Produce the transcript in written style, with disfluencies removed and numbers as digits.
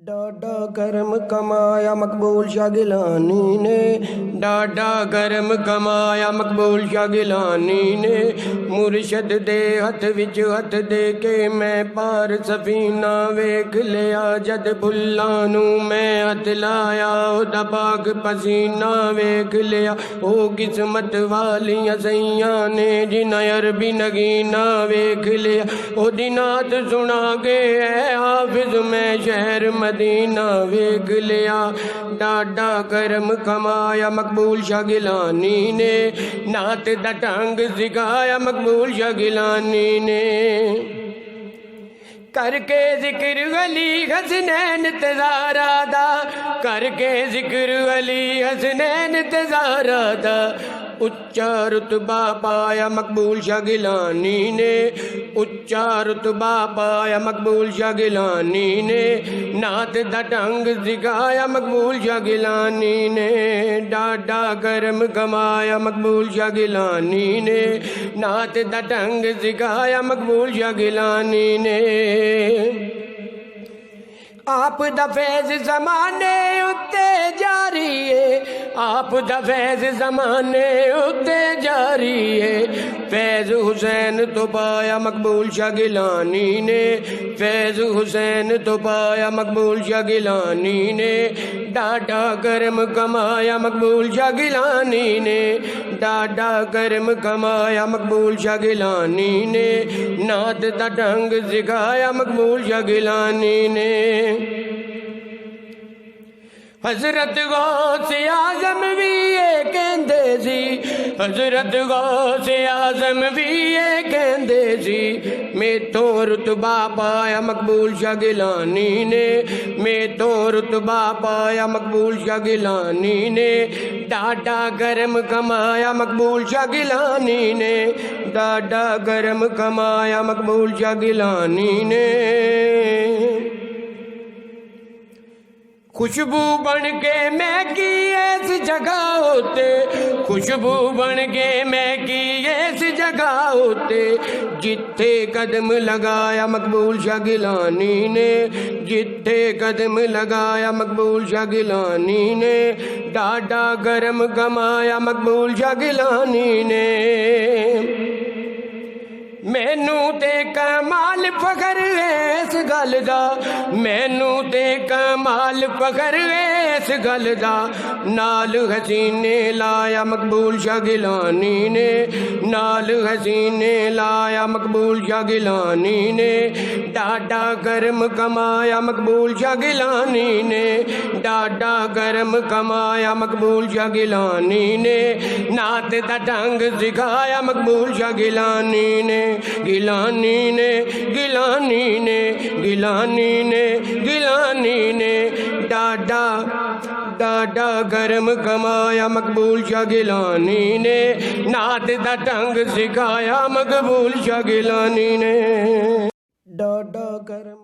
डाडा करम कमाया मकबूल शाह गिलानी ने, डाडा करम कमाया मकबूल शाह गिलानी ने। मुर्शद दे हथ विच हथ दे के मैं पार सफीना वेख लिया, जद फुल्लां नू मैं हथ लाया ओदा पाक पसीना वेख लिया। ओ किस्मत वालियां सैयां ने जिन्हां अरबी नगीना वेख लिया। ओदी नात सुना के है हाफिज मैं शहर मदीना वेख लिया। डाडा करम कमाया मकबूल शाह गिलानी ने, नात दा ढंग सिखाया मकबूल शाह गिलानी ने। करके जिक्र अली हसनैन तज़ारा दा, करके जिक्र अली हसनैन तज़ारा दा। उच्चा रुतबा पाया मकबूल शाह गिलानी ने, उच्चा रुतबा पाया मकबूल शाह गिलानी ने। नात दा ढंग सिखाया मकबूल शाह गिलानी ने। डाडा करम कमाया मकबूल शाह गिलानी ने, नात दा ढंग सिखाया मकबूल शाह गिलानी ने। आप दा फैज़ ज़माने उत्ते जारी है, आप दा फैज़ ज़माने उत्ते जारी है। फैज़ हुसैन तो पाया मकबूल शाह गिलानी ने, फैज़ हुसैन तो पाया मकबूल शाह गिलानी ने। डाडा करम कमाया मकबूल शाह गिलानी ने, डाडा करम कमाया मकबूल शाह गिलानी ने। नात दा ढंग सिखाया मकबूल शाह गिलानी ने। हजरत गौस आज़म भी ये कहंदे सी, हजरत गौस आज़म भी ये कहंदे सी। मेथों रुतबा पाया मकबूल शाह गिलानी ने, मेथों रुतबा पाया मकबूल शाह गिलानी ने। डाडा करम कमाया मकबूल शाह गिलानी ने, डाडा करम कमाया मकबूल शाह गिलानी ने। खुशबू बन के मैं की ऐसी जगह होते, खुशबू बन के मैं की ऐसी जगह होते। जिथे कदम लगाया मकबूल शाह गिलानी ने, जिथे कदम लगाया मकबूल शाह गिलानी ने। डाडा करम कमाया मकबूल शाह गिलानी ने। मैनू ते कमाल फखर इस गल दा, मैनू ते कमाल फखर इस गल दा। नाल हसीने लाया मकबूल शाह गिलानी ने, नाल हसीने लाया मकबूल शाह गिलानी ने। डाडा करम कमाया मकबूल शाह गिलानी ने, डाडा करम कमाया मकबूल शाह गिलानी ने। नात दा ढंग सिखाया मकबूल शाह गिलानी ने, गिलानी ने, गिलानी ने, गिलानी ने, गिलानी ने। डाडा डाडा करम कमाया मकबूल शाह गिलानी ने। नात दा ढंग सिखाया मकबूल शाह गिलानी ने। डाडा करम